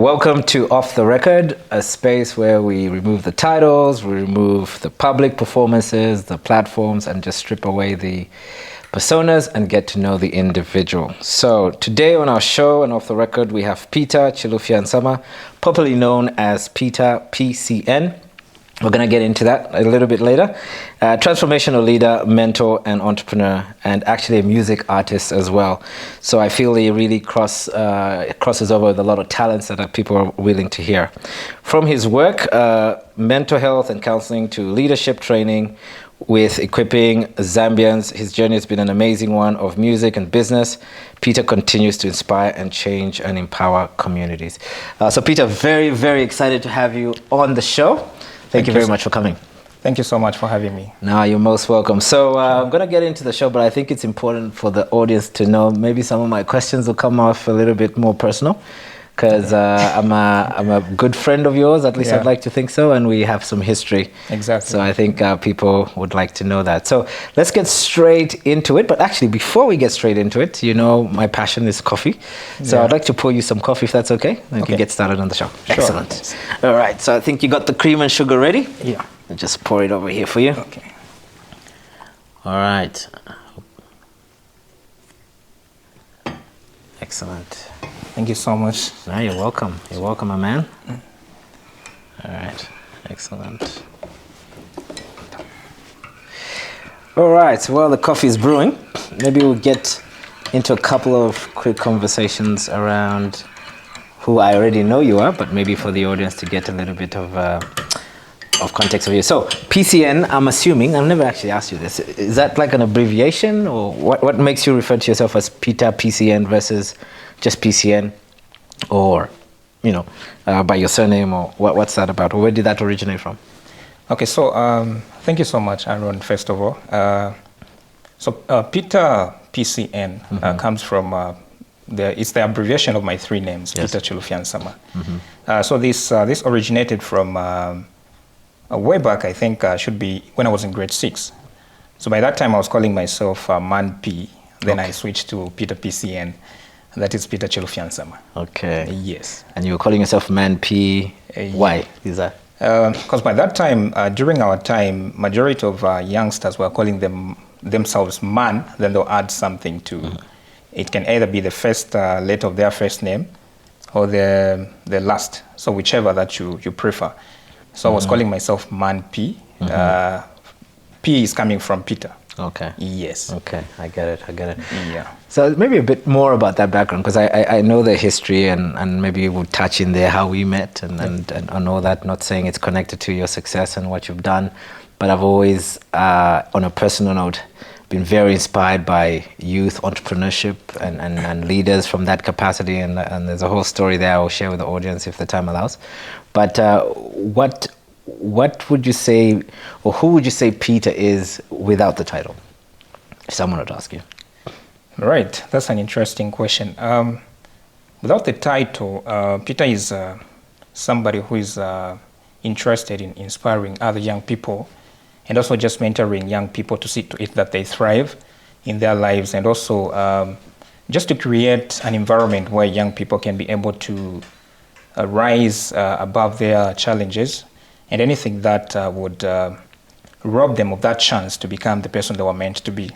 Welcome to Off the Record, a space where we remove the titles, we remove the public performances, the platforms, and just strip away the personas and get to know the individual. So today on our show and Off the Record, we have Peter Chilufya Nsama, popularly known as Peter PCN. We're going to get into that a little bit later. Transformational leader, mentor, and entrepreneur, and actually a music artist as well. So I feel he really crosses over with a lot of talents that people are willing to hear. From his work, mental health and counseling, to leadership training with equipping Zambians, his journey has been an amazing one of music and business. Peter continues to inspire and change and empower communities. So Peter, very, very excited to have you on the show. Thank you very much for coming. Thank you so much for having me. No, you're most welcome. So I'm going to get into the show, but I think it's important for the audience to know maybe some of my questions will come off a little bit more personal because I'm a good friend of yours, at least I'd like to think so, and we have some history. Exactly. So I think people would like to know that. So let's get straight into it. But actually, before we get straight into it, you know my passion is coffee. So I'd like to pour you some coffee if that's okay. Then we can get started on the show. Sure. Excellent. All right. So I think you got the cream and sugar ready? Yeah. I'll just pour it over here for you. Okay. All right. Excellent. Thank you so much. No, you're welcome. You're welcome, my man. All right. Excellent. All right. Well, the coffee is brewing. Maybe we'll get into a couple of quick conversations around who I already know you are, but maybe for the audience to get a little bit of context of you. So PCN, I'm assuming, I've never actually asked you this. Is that like an abbreviation, or what makes you refer to yourself as Peter PCN versus just PCN, or, you know, by your surname, or what's that about? Or where did that originate from? Okay, so thank you so much, Aaron, first of all. Peter PCN comes from, it's the abbreviation of my three names, Peter Chilufya Nsama. So this originated from way back, I think, should be when I was in grade 6. So by that time, I was calling myself Man P. Then I switched to Peter PCN. That is Peter Chilufya Nsama. Okay. Yes. And you were calling yourself Man P. Why is that? Because by that time, during our time, majority of youngsters were calling themselves Man. Then they'll add something to. It can either be the first letter of their first name or the last. So whichever that you prefer. So I was calling myself Man P. P is coming from Peter. Okay. Yes. Okay, I get it. Yeah. So maybe a bit more about that background, because I know the history and maybe we'll touch in there how we met and all that, not saying it's connected to your success and what you've done, but I've always, on a personal note, been very inspired by youth entrepreneurship and leaders from that capacity, and there's a whole story there I'll share with the audience if the time allows. But what would you say, or who would you say Peter is without the title, if someone would ask you? Right, that's an interesting question. Without the title, Peter is somebody who is interested in inspiring other young people, and also just mentoring young people to see to it that they thrive in their lives, and also just to create an environment where young people can be able to rise above their challenges and anything that would rob them of that chance to become the person they were meant to be.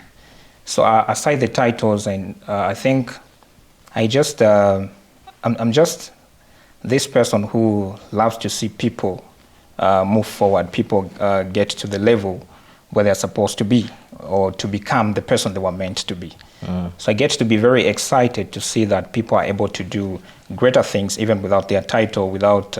So aside the titles, and I think I'm just this person who loves to see people move forward, people get to the level where they're supposed to be, or to become the person they were meant to be. So I get to be very excited to see that people are able to do greater things even without their title, without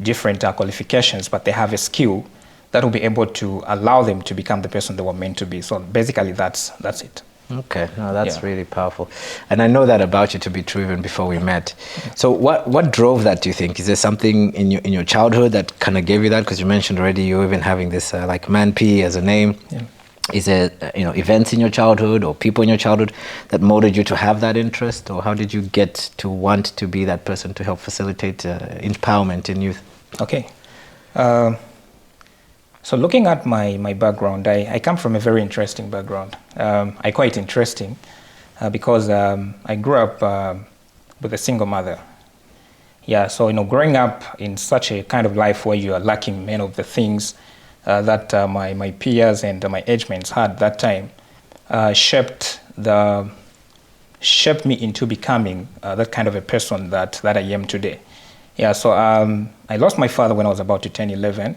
different qualifications, but they have a skill that will be able to allow them to become the person they were meant to be. So basically that's it. Okay, no, that's really powerful. And I know that about you to be true even before we met. So what drove that, do you think? Is there something in your childhood that kind of gave you that? Because you mentioned already you even having this like Man P as a name. Yeah. Is there events in your childhood or people in your childhood that molded you to have that interest? Or how did you get to want to be that person to help facilitate empowerment in youth? Okay. So looking at my background, I come from a very interesting background. Quite interesting because I grew up with a single mother. Yeah, so, growing up in such a kind of life where you are lacking many of the things that my peers and my age mates had that time, shaped me into becoming that kind of a person that I am today. Yeah, so I lost my father when I was about to turn 11,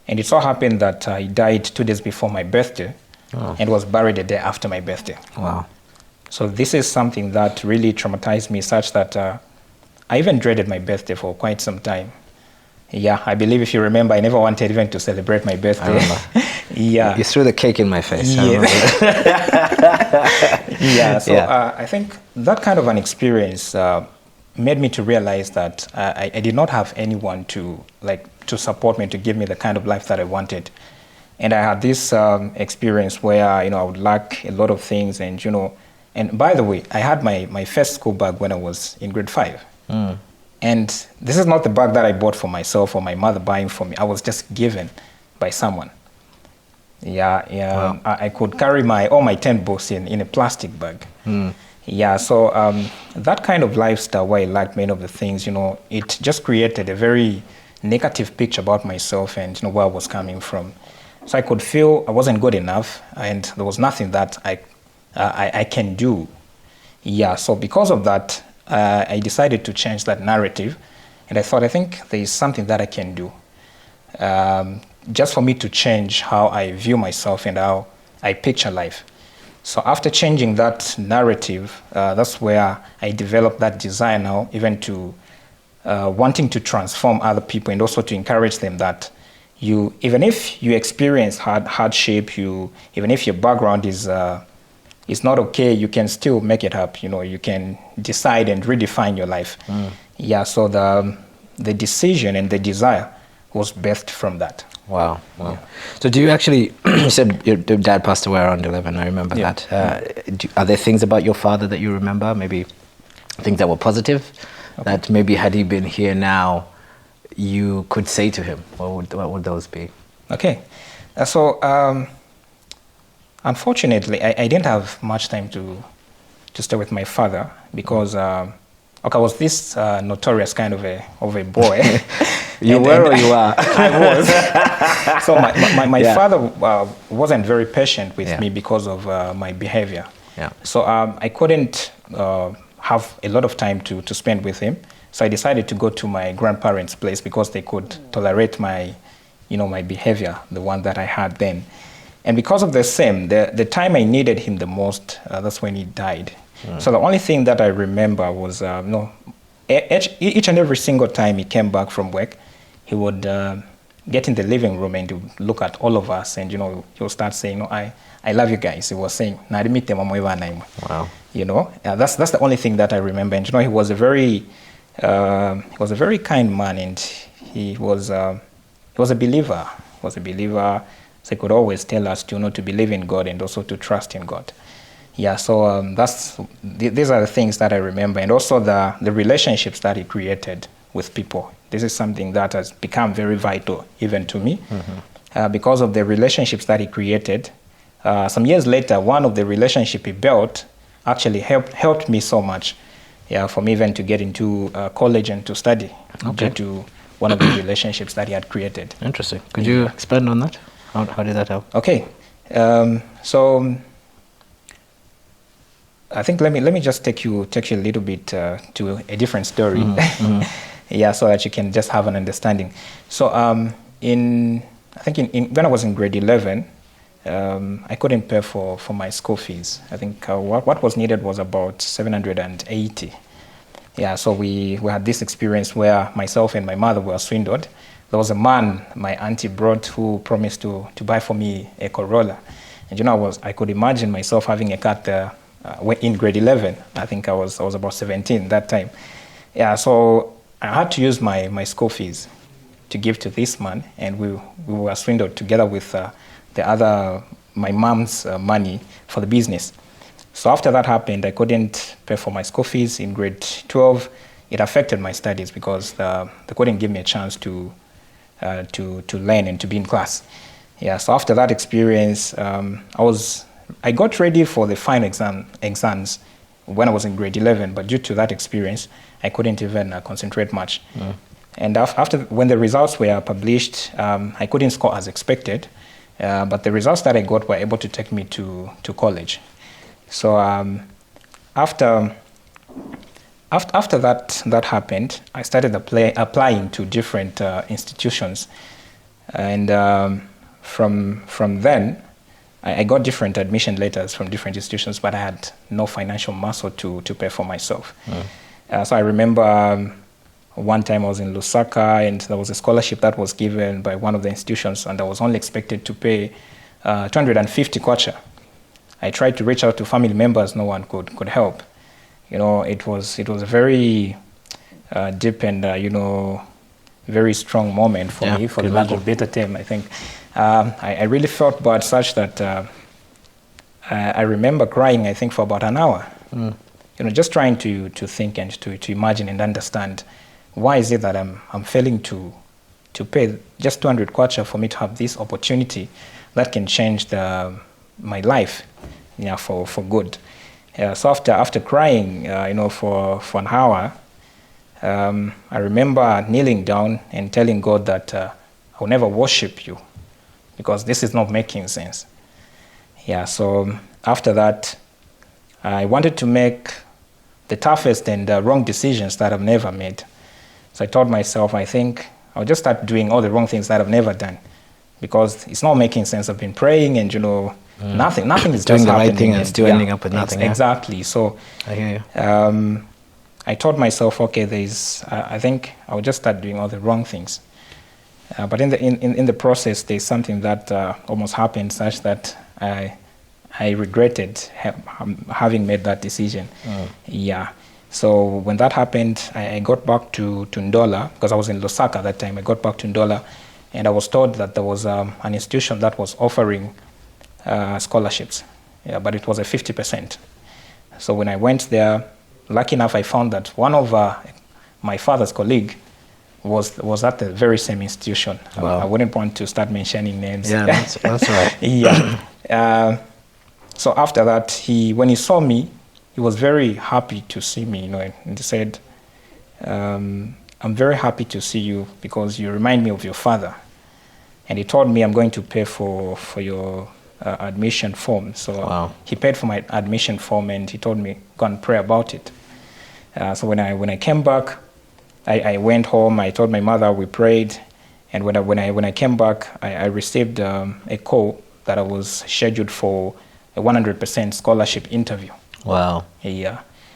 and it so happened that he died 2 days before my birthday, and was buried a day after my birthday. Wow. So this is something that really traumatized me, such that I even dreaded my birthday for quite some time. Yeah, I believe if you remember, I never wanted even to celebrate my birthday. I remember. Yeah. You threw the cake in my face. Yeah. Yeah, so Yeah. I think that kind of an experience made me to realize that I did not have anyone to support me, to give me the kind of life that I wanted. And I had this experience where, I would lack a lot of things. And by the way, I had my first school bag when I was in grade 5. And this is not the bag that I bought for myself or my mother buying for me. I was just given by someone. Yeah. Wow. I could carry all my 10 books in a plastic bag. Yeah, so that kind of lifestyle where I lacked many of the things, it just created a very negative picture about myself and where I was coming from. So I could feel I wasn't good enough, and there was nothing that I can do. Yeah, so because of that, I decided to change that narrative, and I think there is something that I can do, just for me to change how I view myself and how I picture life. So after changing that narrative, that's where I developed that desire now, even to wanting to transform other people and also to encourage them that even if you experience hardship, even if your background is not okay, you can still make it up. You can decide and redefine your life. Yeah, so the decision and the desire was birthed from that. Wow. Yeah. So do you actually, you said your dad passed away around 11, I remember that. Are there things about your father that you remember, maybe things that were positive, that maybe had he been here now, you could say to him? What would those be? Okay. So unfortunately, I didn't have much time to stay with my father because I was this notorious kind of a boy. You were or you are? I was. So my father wasn't very patient with me because of my behavior. Yeah. So I couldn't have a lot of time to spend with him. So I decided to go to my grandparents' place because they could tolerate my behavior, the one that I had then. And because of the time I needed him the most, that's when he died. So the only thing that I remember was, each and every single time he came back from work, he would get in the living room and he would look at all of us, and he would start saying, I love you guys. He was saying, wow. That's the only thing that I remember. And he was a very kind man, and he was a believer. He was a believer. So he could always tell us to believe in God and also to trust in God. Yeah, so these are the things that I remember, and also the relationships that he created with people. This is something that has become very vital even to me, because of the relationships that he created. Some years later, one of the relationships he built actually helped me so much, for me even to get into college and to study due to one of the relationships that he had created. Interesting. Could you expand on that? How did that help? Okay, so I think let me just take you a little bit to a different story, so that you can just have an understanding. So when I was in grade 11, I couldn't pay for my school fees. I think what was needed was about 780. Yeah, so we had this experience where myself and my mother were swindled. There was a man my auntie brought who promised to buy for me a Corolla. And I could imagine myself having a car in grade 11. I think I was about 17 that time. Yeah, so I had to use my school fees to give to this man, and we were swindled together with my mom's money for the business. So after that happened, I couldn't pay for my school fees in grade 12. It affected my studies because they couldn't give me a chance to learn and to be in class. Yeah, so after that experience, I got ready for the final exams when I was in grade 11, but due to that experience, I couldn't even concentrate much. And after, when the results were published, I couldn't score as expected, but the results that I got were able to take me to college. So after that happened, I started applying to different institutions, and from then, I got different admission letters from different institutions, but I had no financial muscle to pay for myself. So I remember one time I was in Lusaka, and there was a scholarship that was given by one of the institutions, and I was only expected to pay 250 kwacha. I tried to reach out to family members, no one could help. You know, it was a very deep and very strong moment for me, for the lack of better term, I think. I really felt bad such that I remember crying, I think, for about an hour. Just trying to think and to imagine and understand why is it that I'm failing to pay just 200 kwacha for me to have this opportunity that can change my life, for good. So after crying, for an hour, I remember kneeling down and telling God that I will never worship you because this is not making sense. So after that, I wanted to make the toughest and wrong decisions that I've never made. So I told myself, I think I'll just start doing all the wrong things that I've never done because it's not making sense. I've been praying and, nothing is doing just the happening. right thing and still ending up with nothing. Exactly. So I hear you. I told myself, okay, I think I'll just start doing all the wrong things. But in the process, there's something that almost happened such that I regretted having made that decision. So when that happened, I got back to Ndola because I was in Lusaka at that time. I got back to Ndola, and I was told that there was an institution that was offering scholarships, but it was a 50%. So when I went there, lucky enough, I found that one of my father's colleague was at the very same institution. Wow. I wouldn't want to start mentioning names. Yeah, that's right. So after that, when he saw me, he was very happy to see me, and he said, I'm very happy to see you because you remind me of your father. And he told me I'm going to pay for your admission form. So he paid for my admission form, and he told me, go and pray about it. So when I came back, I went home, I told my mother, we prayed, and when I came back, I received a call that I was scheduled for a 100% scholarship interview. Wow.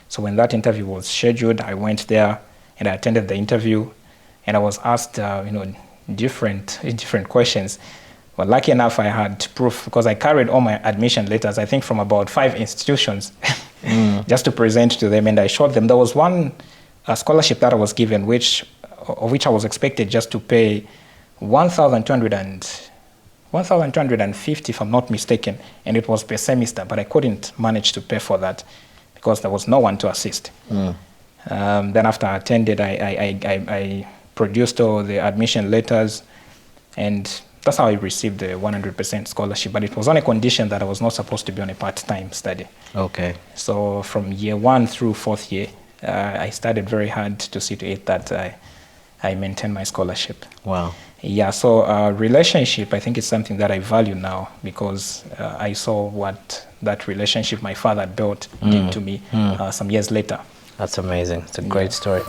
So when that interview was scheduled, I went there and I attended the interview, and I was asked, different questions. But lucky enough, I had proof because I carried all my admission letters, I think from about 5 institutions, just to present to them, and I showed them. There was one scholarship that I was given, of which I was expected just to pay 1,250, if I'm not mistaken, and it was per semester, but I couldn't manage to pay for that because there was no one to assist. Then after I attended, I produced all the admission letters, and that's how I received the 100% scholarship, but it was on a condition that I was not supposed to be on a part-time study. Okay. So from year 1 through 4th year, I studied very hard to see to it that I maintain my scholarship. Wow. So relationship, I think it's something that I value now because I saw what that relationship my father built did to me some years later. That's amazing. It's a great story.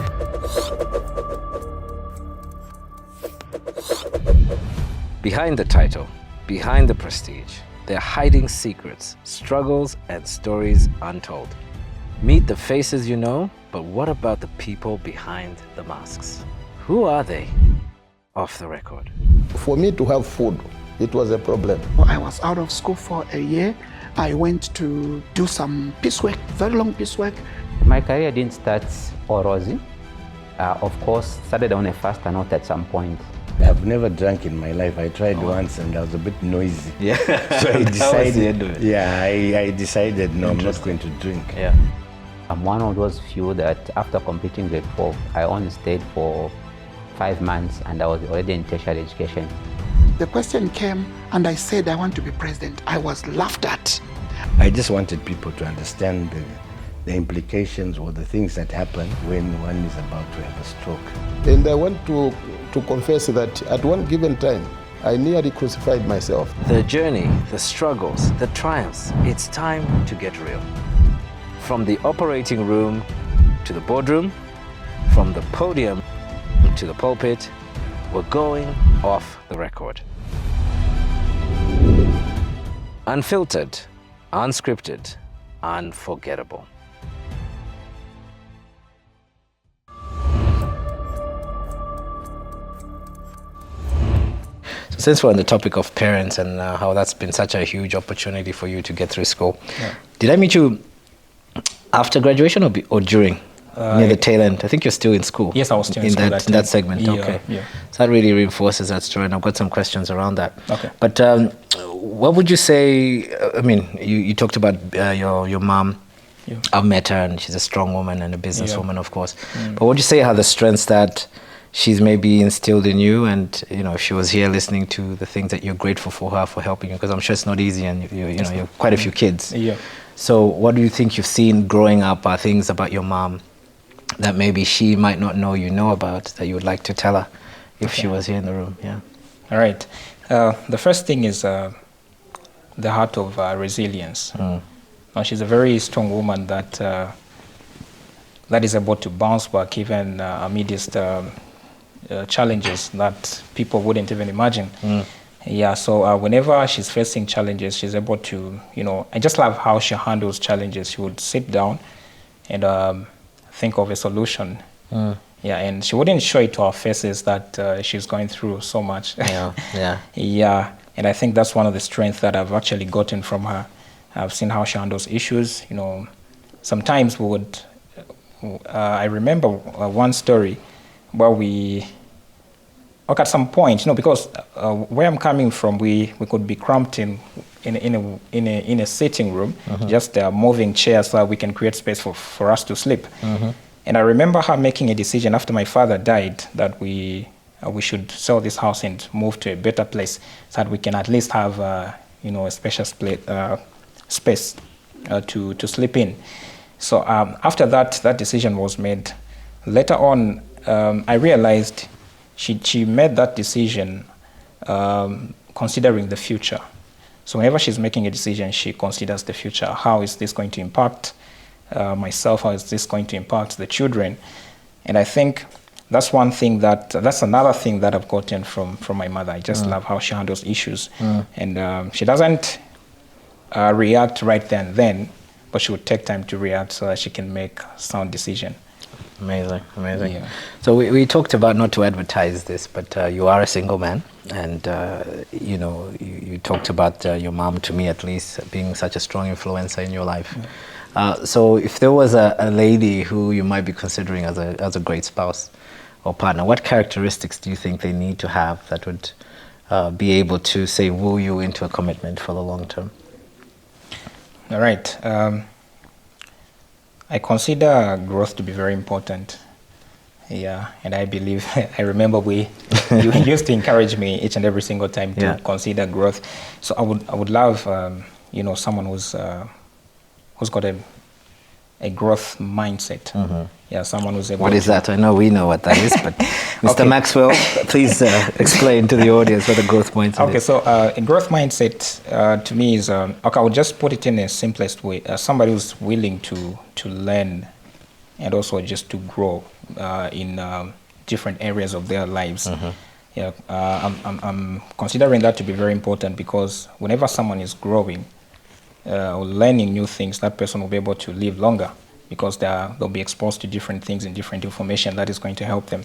Behind the title, behind the prestige, there are hiding secrets, struggles, and stories untold. Meet the faces you know, but what about the people behind the masks? Who are they? Off the record. For me to have food, it was a problem. I was out of school for a year. I went to do some piecework, very long piecework. My career didn't start all rosy. Of course, started on a faster note at some point. I've never drank in my life. I tried once and I was a bit noisy. Yeah. So I decided, That was the end of it. Yeah, I decided, no, I'm not going to drink. Yeah. I'm one of those few that after completing grade 4, I only stayed for 5 months and I was already in tertiary education. The question came and I said I want to be president. I was laughed at. I just wanted people to understand the implications or the things that happen when one is about to have a stroke. And I want to confess that at one given time, I nearly crucified myself. The journey, the struggles, the triumphs, it's time to get real. From the operating room to the boardroom, from the podium to the pulpit, we're going off the record. Unfiltered, unscripted, unforgettable. Since we're on the topic of parents and how that's been such a huge opportunity for you to get through school, did I meet you after graduation or during? Near the tail end? I think you're still in school. Yes, I was still in school in that segment. Yeah, okay. Yeah. So that really reinforces that story, and I've got some questions around that. Okay. But what would you say? I mean, you talked about your mom. Yeah. I've met her, and she's a strong woman and a businesswoman, of course. Mm. But what would you say are the strengths that she's maybe instilled in you, and if she was here listening to the things that you're grateful for her for helping you, because I'm sure it's not easy, and you're quite a few kids. Yeah. So what do you think you've seen growing up are things about your mom that maybe she might not know about, that you would like to tell her if she was here in the room? Yeah. All right. The first thing is the heart of resilience. Now, she's a very strong woman that is able to bounce back even amidst challenges that people wouldn't even imagine. Yeah, so whenever she's facing challenges, she's able to, I just love how she handles challenges. She would sit down and think of a solution. Yeah, and she wouldn't show it to our faces that she's going through so much. Yeah, and I think that's one of the strengths that I've actually gotten from her. I've seen how she handles issues. Sometimes we would. I remember one story where at some point, because where I'm coming from, we could be cramped in a sitting room, just moving chairs so that we can create space for us to sleep. And I remember her making a decision after my father died that we should sell this house and move to a better place so that we can at least have a special space to sleep in. So after that decision was made, later on I realized she made that decision considering the future. So whenever she's making a decision, she considers the future. How is this going to impact myself? How is this going to impact the children? And I think that's another thing that I've gotten from my mother. I just love how she handles issues. And she doesn't react right then, but she would take time to react so that she can make sound decision. Amazing. Yeah. So we talked about not to advertise this, but you are a single man, and you talked about your mom, to me at least, being such a strong influencer in your life. So if there was a lady who you might be considering as a great spouse or partner, what characteristics do you think they need to have that would be able to, say, woo you into a commitment for the long term? All right. I consider growth to be very important. Yeah, and I believe, I remember you used to encourage me each and every single time to consider growth. So I would love, someone who's got a growth mindset. Yeah, someone who's able. What is that? I know we know what that is, but Mr. Maxwell, please explain to the audience what a growth mindset is. Okay, so a growth mindset to me is, I would just put it in the simplest way. Somebody who's willing to learn and also just to grow in different areas of their lives. Yeah, I'm considering that to be very important, because whenever someone is growing or learning new things, that person will be able to live longer, because they'll be exposed to different things and different information that is going to help them.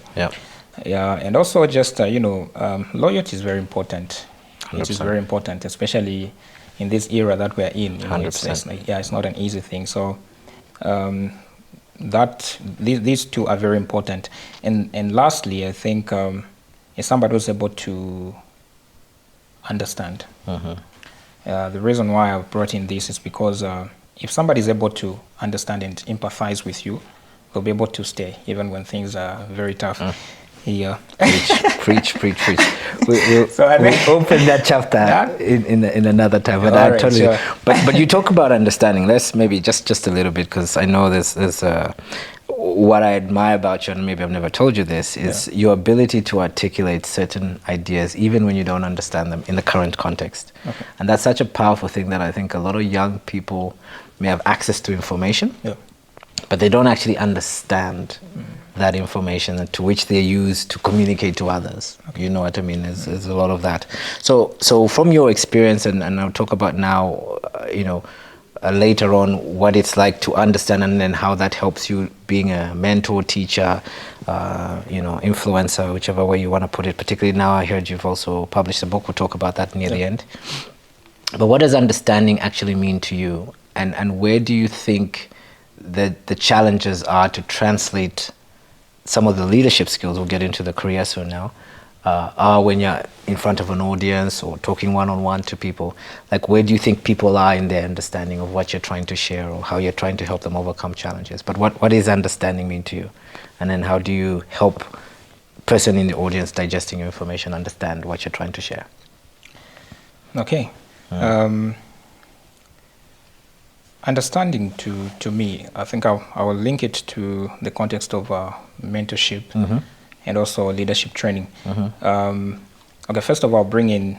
Yeah, and also just loyalty is very important. 100%. It is very important, especially in this era that we're in. 100%. It's not an easy thing. So these two are very important. And lastly, I think is somebody who's able to understand. The reason why I've brought in this is because if somebody is able to understand and empathize with you, they'll be able to stay even when things are very tough. Yeah. Preach. We'll open that chapter in another time. But All right, sure. But you talk about understanding. Let's maybe just a little bit, because I know there's what I admire about you, and maybe I've never told you this, is your ability to articulate certain ideas even when you don't understand them in the current context. Okay. And that's such a powerful thing that I think a lot of young people may have access to information, but they don't actually understand that information, and to which they use to communicate to others. Okay. You know what I mean? There's a lot of that. So from your experience, and I'll talk about now, later on, what it's like to understand, and then how that helps you being a mentor, teacher, influencer, whichever way you want to put it. Particularly now, I heard you've also published a book. We'll talk about that near the end. But what does understanding actually mean to you? And where do you think that the challenges are to translate some of the leadership skills, we'll get into the career soon now, are when you're in front of an audience or talking one-on-one to people? Like, where do you think people are in their understanding of what you're trying to share, or how you're trying to help them overcome challenges? But what does understanding mean to you? And then how do you help person in the audience digesting your information understand what you're trying to share? Okay. Understanding to me, I think I will link it to the context of mentorship and also leadership training. Okay, first of all, bring in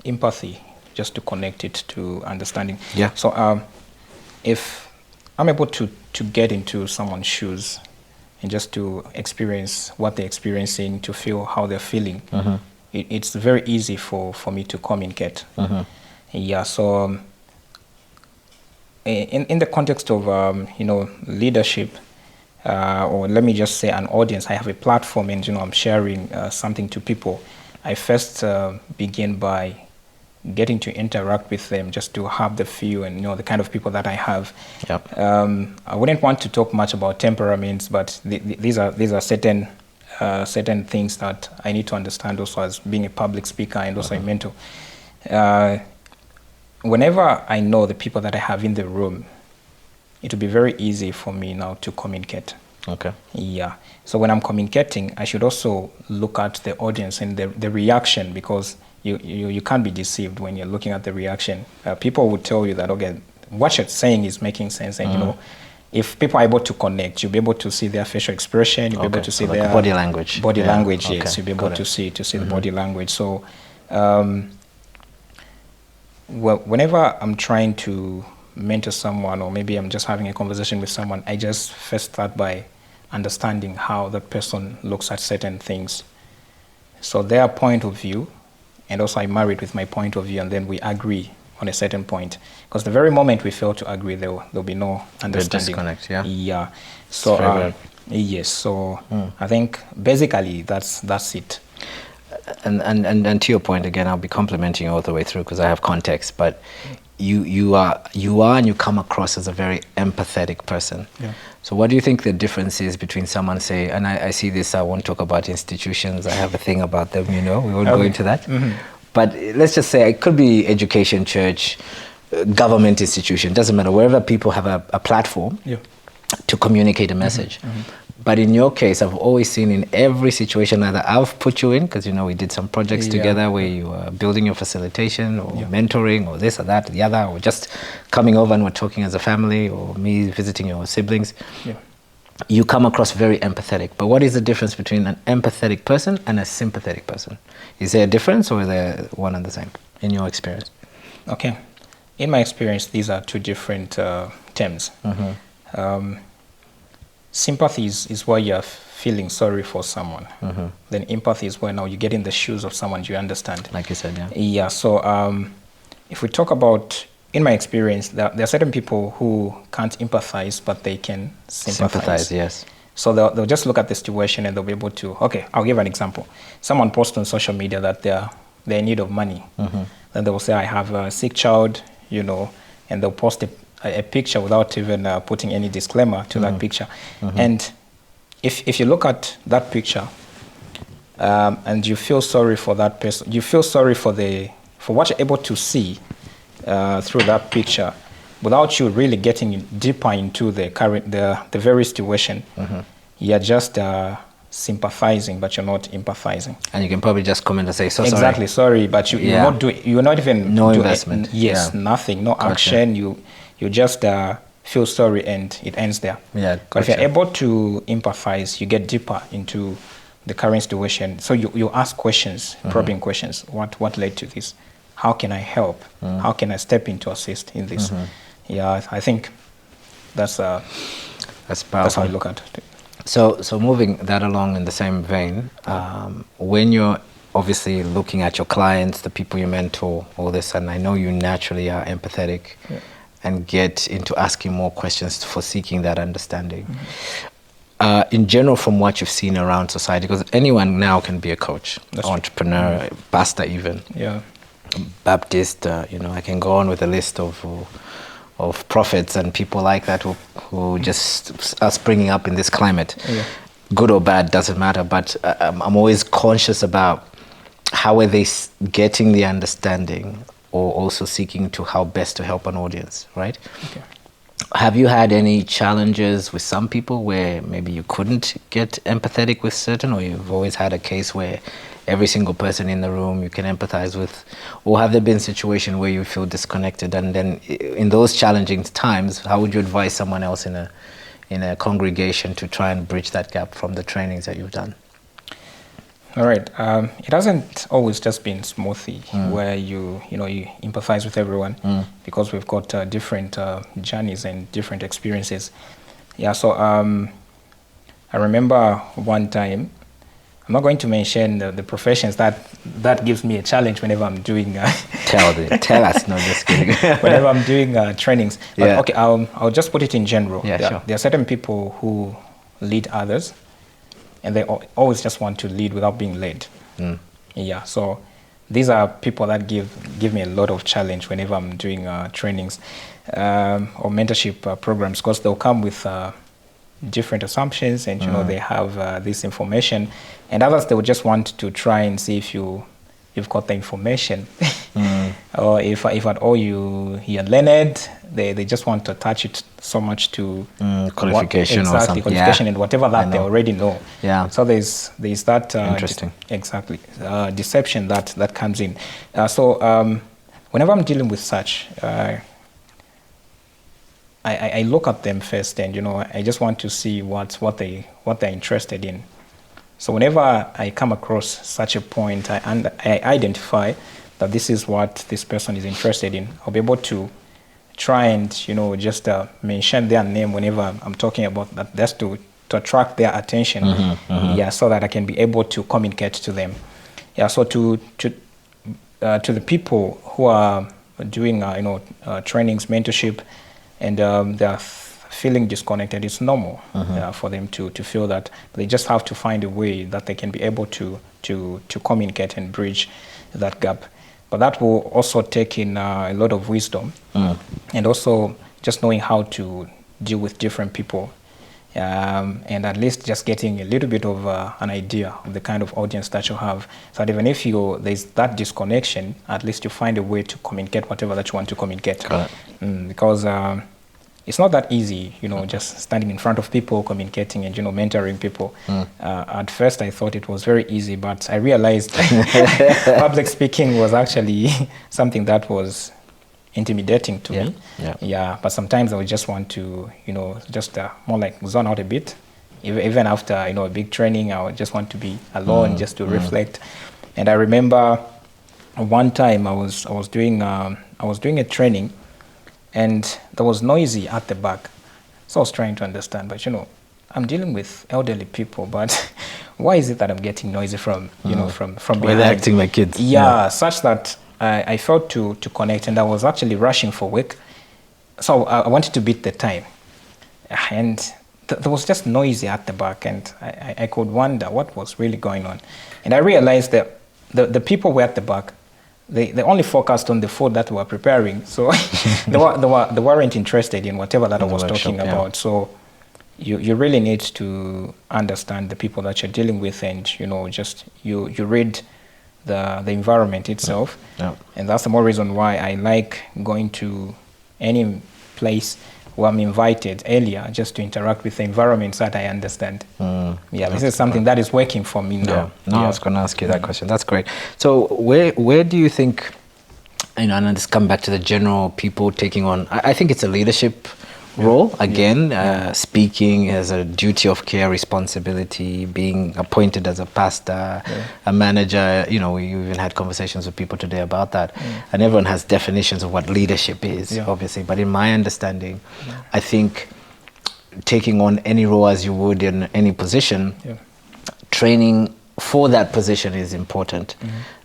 empathy, just to connect it to understanding. Yeah. So if I'm able to get into someone's shoes and just to experience what they're experiencing, to feel how they're feeling, it's very easy for me to communicate. Yeah, so in the context of leadership, or let me just say an audience, I have a platform and I'm sharing something to people. I first begin by getting to interact with them, just to have the feel and the kind of people that I have. Yep. I wouldn't want to talk much about temperaments, but these are certain things that I need to understand also as being a public speaker and also a mentor. Whenever I know the people that I have in the room, it will be very easy for me now to communicate. Okay. Yeah. So when I'm communicating, I should also look at the audience and the reaction, because you can't be deceived when you're looking at the reaction. People will tell you that, okay, what you're saying is making sense, and if people are able to connect, you'll be able to see their facial expression, you'll be able to see their body language. Body language, yes. You'll be able to see the body language. So whenever I'm trying to mentor someone, or maybe I'm just having a conversation with someone, I just first start by understanding how the person looks at certain things. So their point of view, and also I marry it with my point of view, and then we agree on a certain point. Because the very moment we fail to agree, there'll be no understanding. Disconnect, yeah. Yeah. So yes. So I think basically that's it. And to your point again, I'll be complimenting you all the way through because I have context. But you are and you come across as a very empathetic person. Yeah. So what do you think the difference is between someone, say, and I see this, I won't talk about institutions, I have a thing about them, we won't go into that. But let's just say it could be education, church, government institution, doesn't matter, wherever people have a platform to communicate a message. But in your case, I've always seen in every situation that I've put you in, because we did some projects together where you were building your facilitation or mentoring or this or that, the other, or just coming over and we're talking as a family, or me visiting your siblings. You come across very empathetic. But what is the difference between an empathetic person and a sympathetic person? Is there a difference, or are they one and the same in your experience? Okay. In my experience, these are two different terms. Sympathy is where you're feeling sorry for someone. Then empathy is where now you get in the shoes of someone you understand. Like you said, yeah. Yeah, so if we talk about, in my experience, there are certain people who can't empathize, but they can sympathize. Yes. So they'll just look at the situation and they'll be able to, okay, I'll give an example. Someone posts on social media that they're in need of money. Then they will say, I have a sick child, and they'll post a picture without even putting any disclaimer to that picture. And if you look at that picture and you feel sorry for that person, you feel sorry for what you're able to see through that picture, without you really getting deeper into the very situation, you're just sympathizing, but you're not empathizing. And you can probably just comment and say, so exactly, sorry, but you're not even no investment. Nothing, no action. You just feel sorry and it ends there. Yeah. But if you're able to empathize, you get deeper into the current situation. So you ask questions, probing questions. What led to this? How can I help? How can I step in to assist in this? Yeah, I think that's powerful. That's how I look at it. So moving that along in the same vein, when you're obviously looking at your clients, the people you mentor, all this, and I know you naturally are empathetic and get into asking more questions for seeking that understanding. In general, from what you've seen around society, because anyone now can be a coach, entrepreneur, pastor even, Baptist, I can go on with a list of prophets and people like that who just are springing up in this climate. Good or bad, doesn't matter, but I'm always conscious about how are they getting the understanding or also seeking to how best to help an audience, right? Okay. Have you had any challenges with some people where maybe you couldn't get empathetic with certain, or you've always had a case where every single person in the room you can empathize with? Or have there been situations where you feel disconnected, and then in those challenging times, how would you advise someone else in a congregation to try and bridge that gap from the trainings that you've done? All right. It hasn't always just been smoothly where you empathize with everyone because we've got different journeys and different experiences. Yeah. So I remember one time. I'm not going to mention the professions that gives me a challenge whenever I'm doing. Tell us. No, just kidding. Whenever I'm doing trainings. But okay, I'll just put it in general. Sure. There are certain people who lead others, and they always just want to lead without being led. Yeah. So these are people that give me a lot of challenge whenever I'm doing trainings or mentorship programs, because they'll come with different assumptions, and they have this information, and others they would just want to try and see if you've got the information, or if at all you're learned. They just want to attach it so much to qualification or something. Qualification and whatever that they already know. Yeah. So there's that interesting. Deception that comes in. So whenever I'm dealing with such. I look at them first, and I just want to see what they're interested in. So whenever I come across such a point, I identify that this is what this person is interested in. I'll be able to try and just mention their name whenever I'm talking about that, just to attract their attention. Yeah, so that I can be able to communicate to them. Yeah, so to the people who are doing trainings, mentorship, and they're feeling disconnected, it's normal for them to feel that. They just have to find a way that they can be able to communicate and bridge that gap. But that will also take in a lot of wisdom, and also just knowing how to deal with different people, and at least just getting a little bit of an idea of the kind of audience that you have. So that even if there's that disconnection, at least you find a way to communicate whatever that you want to communicate. Because it's not that easy, just standing in front of people, communicating and, mentoring people. At first I thought it was very easy, but I realized public speaking was actually something that was intimidating to me. Yeah, but sometimes I would just want to, just more like zone out a bit. Even after, a big training, I would just want to be alone, just to reflect. And I remember one time I was doing a training, and there was noisy at the back. So I was trying to understand, but I'm dealing with elderly people, but why is it that I'm getting noisy from behind? Why they're acting like kids? Yeah, such that I felt to connect, and I was actually rushing for work. So I wanted to beat the time. And there was just noisy at the back, and I could wonder what was really going on. And I realized that the people were at the back. They only focused on the food that we were preparing, so they weren't interested in whatever that I was talking about. So you really need to understand the people that you're dealing with, and just you read the environment itself, and that's the more reason why I like going to any place I'm invited earlier just to interact with the environments that I understand. This is something that is working for me now. I was going to ask you that question. That's great. So where do you think, and this come back to the general people taking on, I think it's a leadership role, again, speaking as a duty of care, responsibility, being appointed as a pastor, a manager. We even had conversations with people today about that. And everyone has definitions of what leadership is, obviously. But in my understanding, I think taking on any role as you would in any position, training for that position is important.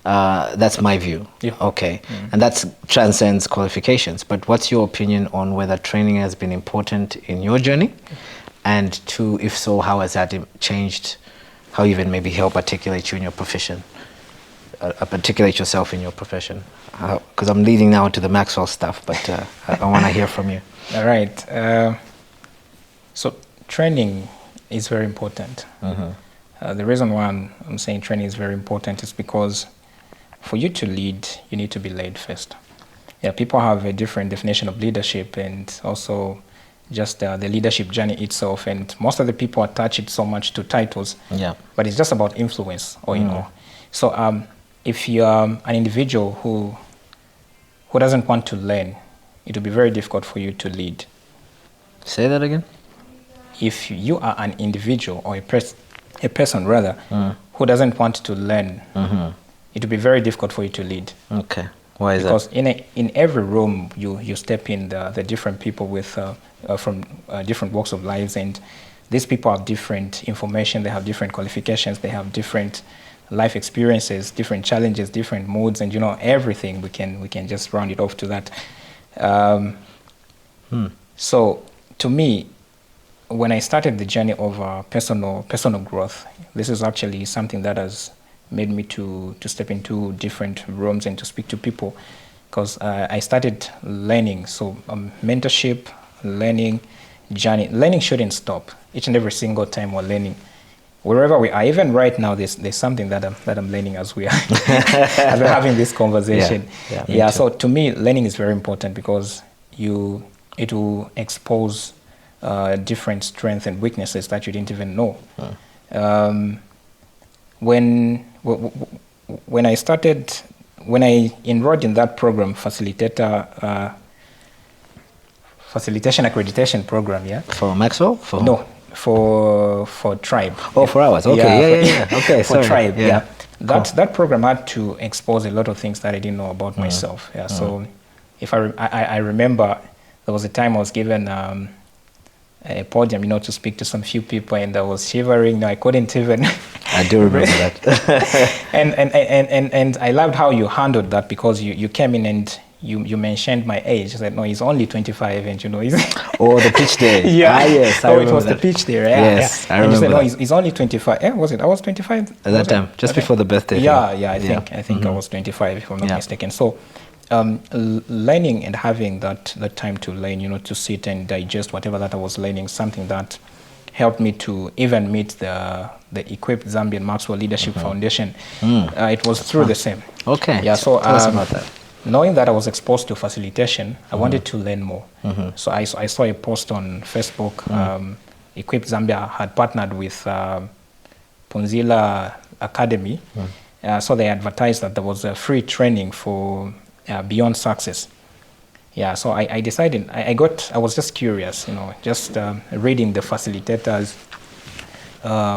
That's my view. Okay. And that transcends qualifications. But what's your opinion on whether training has been important in your journey? And two, if so, how has that changed, how even maybe help articulate you in your profession, articulate yourself in your profession? Because I'm leading now to the Maxwell stuff, but I want to hear from you. All right. So training is very important. The reason why I'm saying training is very important is because for you to lead, you need to be led first. People have a different definition of leadership and also just the leadership journey itself. And most of the people attach it so much to titles, but it's just about influence, So if you're an individual who doesn't want to learn, it will be very difficult for you to lead. Say that again? If you are an individual or a person who doesn't want to learn, it will be very difficult for you to lead. Okay. Why is because that? Because in every room you step in, the different people with from different walks of lives, and these people have different information, they have different qualifications, they have different life experiences, different challenges, different moods, and everything. We can just round it off to that. So to me, when I started the journey of personal growth, this is actually something that has made me to step into different rooms and to speak to people, because I started learning. So mentorship, learning, journey. Learning shouldn't stop. Each and every single time we're learning. Wherever we are, even right now, there's something that I'm learning as we are as we're having this conversation. So to me, learning is very important because it will expose different strengths and weaknesses that you didn't even know. When I enrolled in that program, facilitation accreditation program, For Maxwell? No, for Tribe. Oh, for ours. Okay, Okay, for Tribe. That program had to expose a lot of things that I didn't know about myself. So if I remember, there was a time I was given a podium, to speak to some few people, and I was shivering. I couldn't even. I do remember that. and I loved how you handled that, because you came in and you mentioned my age. I said, no, he's only 25, and he's. Oh, the pitch day. Yes, I remember it was that. the pitch day. Yes, I remember. And you said, no, he's only 25. Was it? I was 25 at that time, just before the birthday. I think I was 25, if I'm not mistaken. So. Learning and having that time to learn, to sit and digest whatever that I was learning, something that helped me to even meet the Equipped Zambian Maxwell Leadership Foundation. It was through the same. Okay. So tell us about that. Knowing that I was exposed to facilitation, I wanted to learn more. So I saw a post on Facebook. Equipped Zambia had partnered with Punzila Academy. So they advertised that there was a free training for Beyond Success. So I decided, I was just curious, just reading the facilitators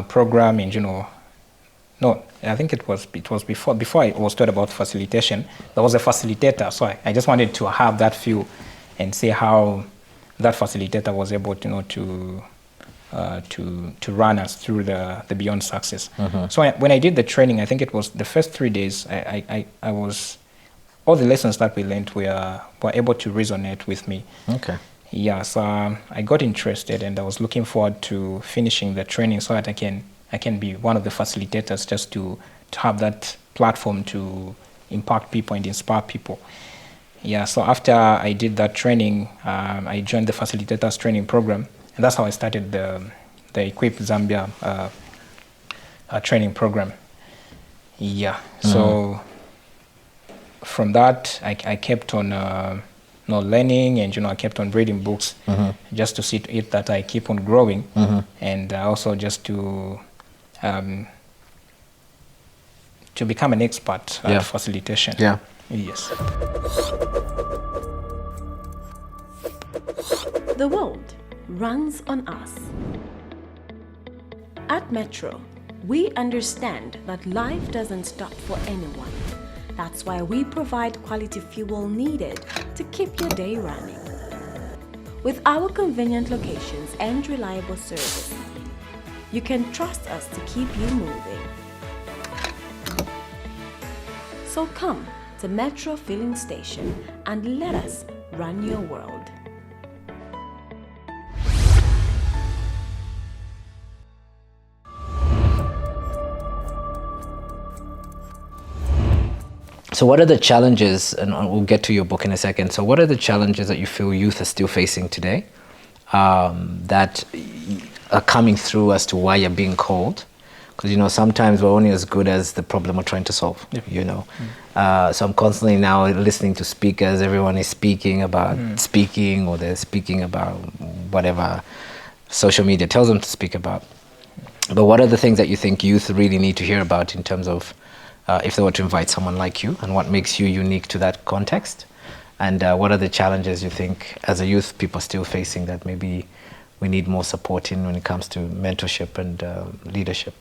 program, and no, I think it was before I was taught about facilitation, there was a facilitator. So I just wanted to have that feel and see how that facilitator was able to run us through the Beyond Success. So when I did the training, I think it was the first 3 days, I was, all the lessons that we learned were able to resonate with me. Okay. So I got interested, and I was looking forward to finishing the training so that I can be one of the facilitators, just to have that platform to impact people and inspire people. So after I did that training, I joined the facilitators training program, and that's how I started the Equip Zambia training program. So from that, I kept on learning, and I kept on reading books just to see to it that I keep on growing, and also just to become an expert at facilitation. Yeah. Yes. The world runs on us. At Metro, we understand that life doesn't stop for anyone. That's why we provide quality fuel needed to keep your day running. With our convenient locations and reliable service, you can trust us to keep you moving. So come to Metro Filling Station and let us run your world. So what are the challenges, and we'll get to your book in a second, so what are the challenges that you feel youth are still facing today that are coming through as to why you're being called? Because, sometimes we're only as good as the problem we're trying to solve, So I'm constantly now listening to speakers. Everyone is speaking about speaking, or they're speaking about whatever social media tells them to speak about. But what are the things that you think youth really need to hear about in terms of if they were to invite someone like you, and what makes you unique to that context? And what are the challenges you think as a youth people are still facing that maybe we need more support in when it comes to mentorship and leadership?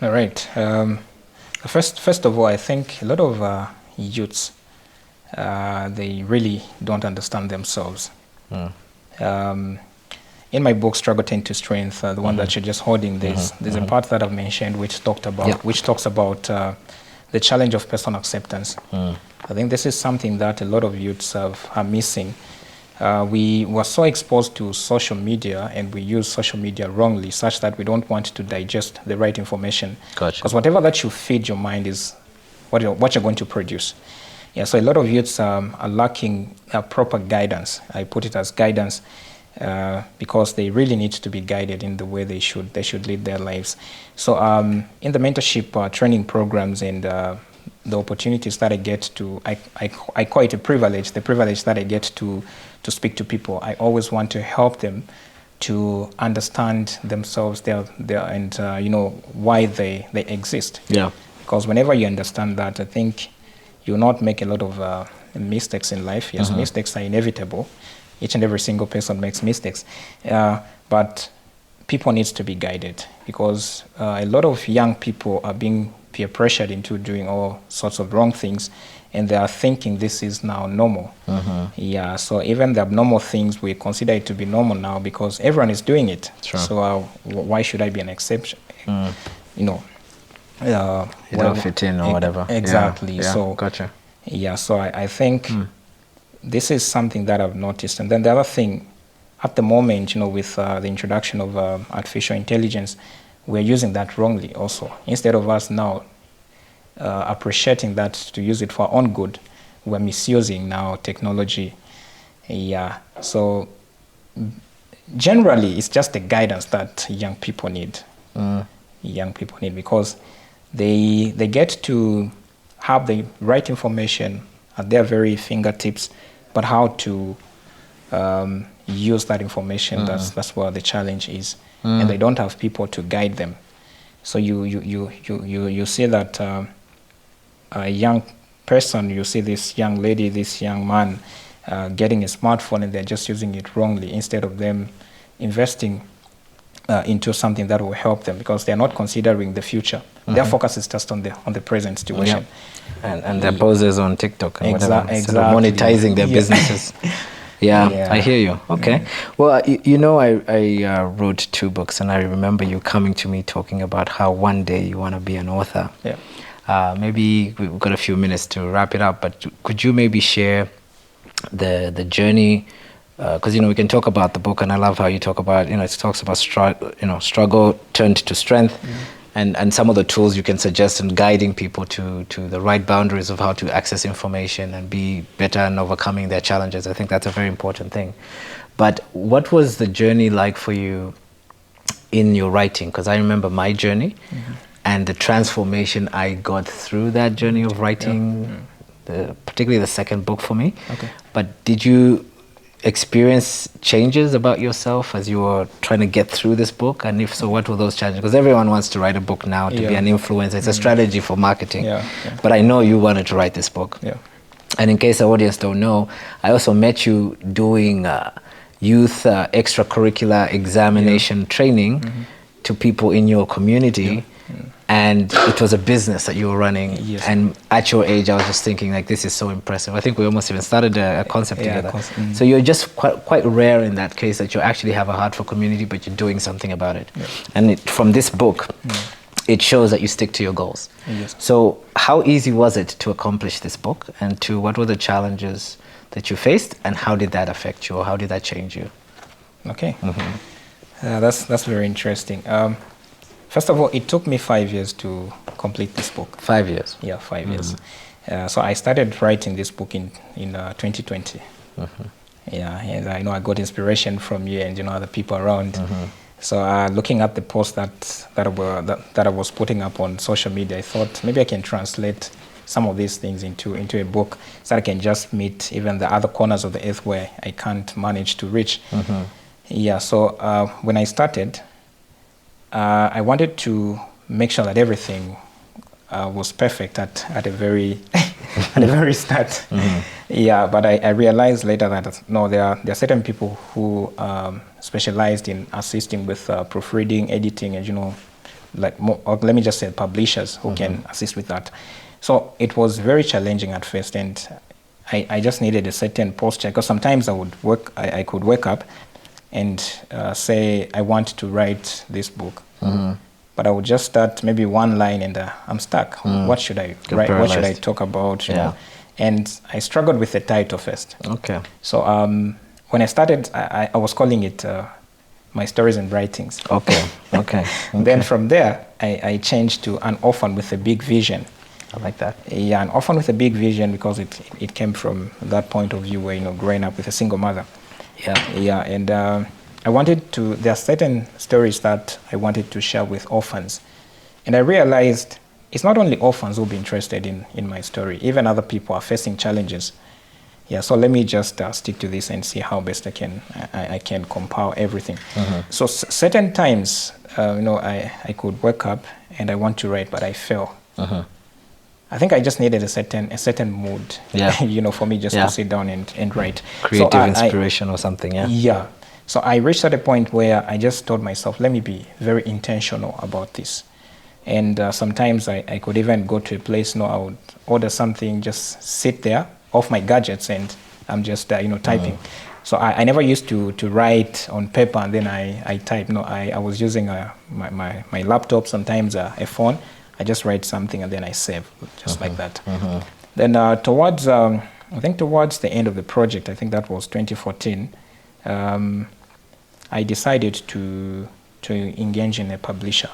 All right. First of all, I think a lot of youths, they really don't understand themselves. In my book, Struggle Tend to Strength, the one that you're just holding, there's a part that I've mentioned which talks about the challenge of personal acceptance. I think this is something that a lot of youths are missing. We were so exposed to social media, and we use social media wrongly, such that we don't want to digest the right information. Gotcha. Because whatever that you feed your mind is what you're going to produce. Yeah, so a lot of youths are lacking proper guidance. I put it as guidance. Because they really need to be guided in the way they should lead their lives. So in the mentorship training programs and the opportunities that I get to, I call it a privilege, the privilege that I get to speak to people. I always want to help them to understand themselves and why they exist. Yeah. Because whenever you understand that, I think you'll not make a lot of mistakes in life. Yes, mistakes are inevitable. Each and every single person makes mistakes. But people need to be guided, because a lot of young people are being peer pressured into doing all sorts of wrong things, and they are thinking this is now normal. Yeah, so even the abnormal things, we consider it to be normal now because everyone is doing it. Sure. So why should I be an exception? You don't fit in or whatever. Exactly. Yeah. So Gotcha. Yeah, so I think this is something that I've noticed. And then the other thing, at the moment, with the introduction of artificial intelligence, we're using that wrongly also. Instead of us now appreciating that to use it for our own good, we're misusing now technology. Yeah, so generally it's just the guidance that young people need. Young people need, because they get to have the right information at their very fingertips, but how to use that information, that's where the challenge is. And they don't have people to guide them. So you see that a young person, you see this young lady, this young man getting a smartphone, and they're just using it wrongly, instead of them investing into something that will help them, because they're not considering the future. Their focus is just on the present situation. And their poses on TikTok and whatever, instead of Exactly. monetizing their businesses. Yeah, I hear you. Okay. Well, I wrote 2 books, and I remember you coming to me talking about how one day you want to be an author. Yeah. Maybe we've got a few minutes to wrap it up, but could you maybe share the journey? Because we can talk about the book, and I love how you talk about it talks about struggle turned to strength, and some of the tools you can suggest in guiding people to the right boundaries of how to access information and be better in overcoming their challenges. I think that's a very important thing. But what was the journey like for you in your writing? Because I remember my journey and the transformation I got through that journey of writing particularly the second book for me. Okay. But did you experience changes about yourself as you were trying to get through this book? And if so, what were those challenges? Because everyone wants to write a book now to be an influencer. It's a strategy for marketing. But I know you wanted to write this book. And in case the audience don't know, I also met you doing youth extracurricular examination training to people in your community. And it was a business that you were running. And at your age, I was just thinking, like, this is so impressive. I think we almost even started a concept together. So you're just quite rare in that case, that you actually have a heart for community, but you're doing something about it. And from this book, it shows that you stick to your goals. So how easy was it to accomplish this book? And what were the challenges that you faced? And how did that affect you? Or how did that change you? Okay. That's very interesting. First of all, it took me 5 years to complete this book. 5 years? Yeah, 5 years. So I started writing this book in 2020. Yeah, and I know I got inspiration from you and other people around. So looking at the posts that I was putting up on social media, I thought maybe I can translate some of these things into a book, so that I can just meet even the other corners of the earth where I can't manage to reach. Yeah. So when I started, I wanted to make sure that everything was perfect at a very at the very start. Yeah, but I realized later that no, there are certain people who specialized in assisting with proofreading, editing, and like or let me just say publishers who can assist with that. So it was very challenging at first, and I just needed a certain posture, because sometimes I could wake up and say I want to write this book, but I would just start maybe one line and I'm stuck. What should I write? What should I talk about? You know? And I struggled with the title first. Okay. So when I started, I was calling it My Stories and Writings. Okay. Then from there, I changed to An Orphan with a Big Vision. I like that. Yeah, An Orphan with a Big Vision, because it came from that point of view where, growing up with a single mother. Yeah, and I wanted to, there are certain stories that I wanted to share with orphans. And I realized it's not only orphans who'll be interested in my story, even other people are facing challenges. Yeah, so let me just stick to this and see how best I can compile everything. So certain times, I could wake up and I want to write, but I fail. I think I just needed a certain mood, for me just to sit down and write. Creative inspiration or something, Yeah. So I reached at a point where I just told myself, let me be very intentional about this. And sometimes I could even go to a place, I would order something, just sit there off my gadgets, and I'm just, typing. So I never used to write on paper and then I type. No, I was using my laptop, sometimes a phone. I just write something and then I save, just like that. Then towards the end of the project, I think that was 2014, I decided to engage in a publisher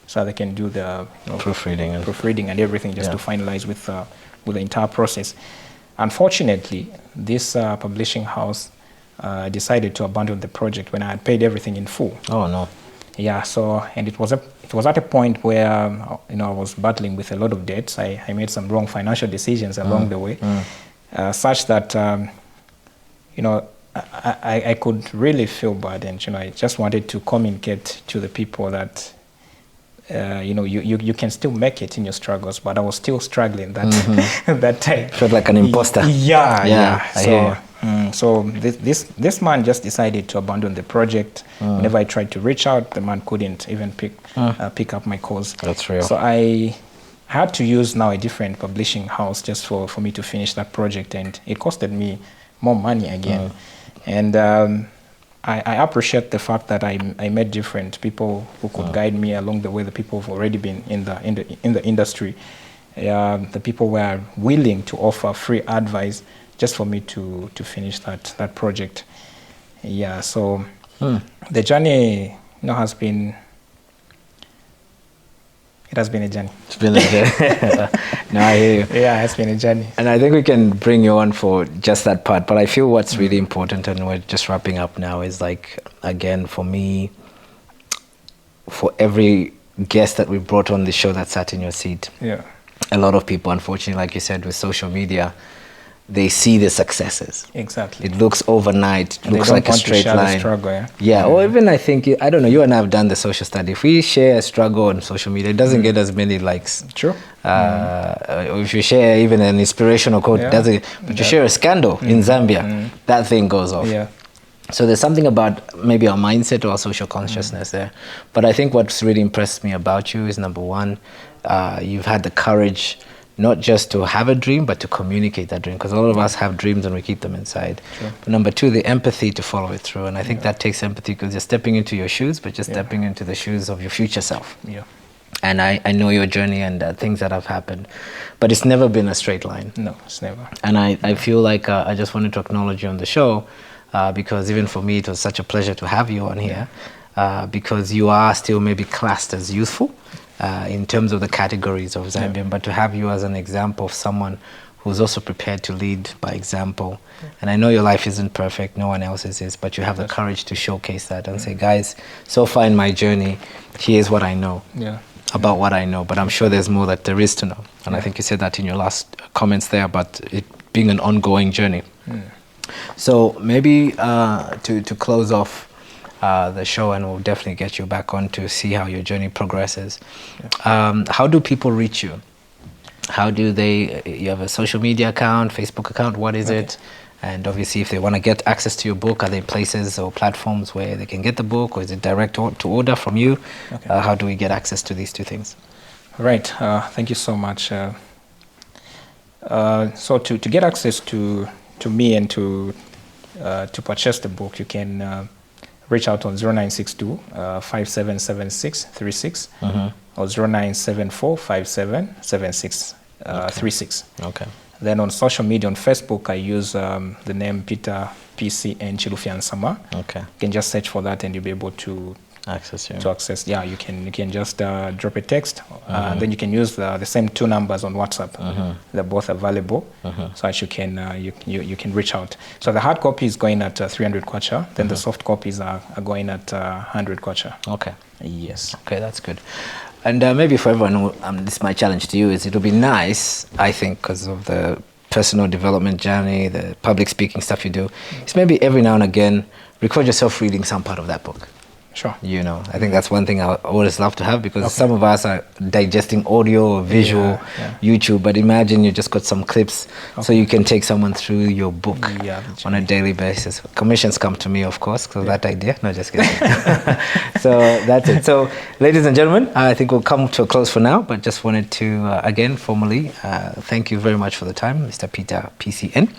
so they can do the proofreading and everything, just to finalize with the entire process. Unfortunately, this publishing house decided to abandon the project when I had paid everything in full. Oh no. Yeah, so, and it was at a point where I was battling with a lot of debts. I made some wrong financial decisions along the way, such that I could really feel bad, and I just wanted to communicate to the people that you can still make it in your struggles, but I was still struggling that time. Felt like an imposter. Yeah. So this man just decided to abandon the project. Whenever I tried to reach out, the man couldn't even pick up my calls. That's real. So I had to use now a different publishing house just for me to finish that project, and it costed me more money again. And I appreciate the fact that I met different people who could guide me along the way. The people who've already been in the industry, the people were willing to offer free advice just for me to finish that project. Yeah, so the journey has been a journey. It's been a journey. No, I hear you. Yeah, it's been a journey. And I think we can bring you on for just that part. But I feel what's really important, and we're just wrapping up now, is like, again, for me, for every guest that we brought on the show that sat in your seat, a lot of people, unfortunately, like you said, with social media, they see the successes. Exactly. It looks overnight. It And looks they don't like a want to straight share the line. struggle, yeah? Yeah, or even I think, I don't know, you and I have done the social study. If we share a struggle on social media, it doesn't get as many likes. True. Or if you share even an inspirational quote, Yeah. doesn't. But you share a scandal in Zambia, that thing goes off. Yeah. So there's something about maybe our mindset or our social consciousness there. But I think what's really impressed me about you is, number one, you've had the courage not just to have a dream, but to communicate that dream. Because a lot of us have dreams and we keep them inside. Sure. But number two, the empathy to follow it through. And I think that takes empathy because you're stepping into your shoes, but you're stepping into the shoes of your future self. Yeah. And I know your journey and things that have happened. But it's never been a straight line. No, it's never. And I feel like I just wanted to acknowledge you on the show because even for me, it was such a pleasure to have you on here because you are still maybe classed as youthful in terms of the categories of Zambian, but to have you as an example of someone who's also prepared to lead by example. And I know your life isn't perfect, no one else's is, but you have the courage to showcase that and say, guys, so far in my journey, here's what I know. About what I know, but I'm sure there's more that there is to know. And I think you said that in your last comments there about it being an ongoing journey. So maybe to close off the show, and we'll definitely get you back on to see how your journey progresses. How do people reach you? How do they, you have a social media account, Facebook account, what is it? And obviously if they want to get access to your book, are there places or platforms where they can get the book, or is it direct to order from you? How do we get access to these two things? Right, thank you so much. So to get access to me and to purchase the book, you can reach out on 0962 577636 or 0974 577636. Okay. Then on social media, on Facebook, I use the name Peter PC and Chilufya Nsama. Okay. You can just search for that and you'll be able to access you. To access, yeah, you can just drop a text, and then you can use the same two numbers on WhatsApp. They're both available, so that you can reach out. So the hard copy is going at 300 kwacha, then the soft copies are going at 100 kwacha. Okay. Yes. Okay, that's good. And maybe for everyone, this is my challenge to you, is it would be nice, I think, because of the personal development journey, the public speaking stuff you do, is maybe every now and again record yourself reading some part of that book. Sure. You know, I think that's one thing I always love to have, because some of us are digesting audio or visual, YouTube, but imagine you just got some clips so you can take someone through your book on a daily basis. Commissions come to me, of course, because that idea. No, just kidding. So that's it. So, ladies and gentlemen, I think we'll come to a close for now, but just wanted to, again, formally, thank you very much for the time, Mr. Peter PCN.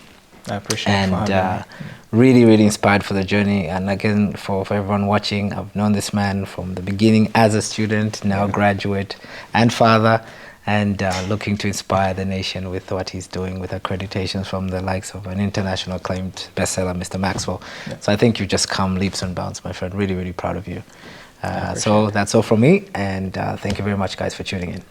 I appreciate it. And really, really inspired for the journey. And again, for everyone watching, I've known this man from the beginning as a student, now graduate and father, and looking to inspire the nation with what he's doing with accreditations from the likes of an international acclaimed bestseller, Mr. Maxwell. So I think you've just come leaps and bounds, my friend. Really, really proud of you. So that's all from me. And thank you very much, guys, for tuning in.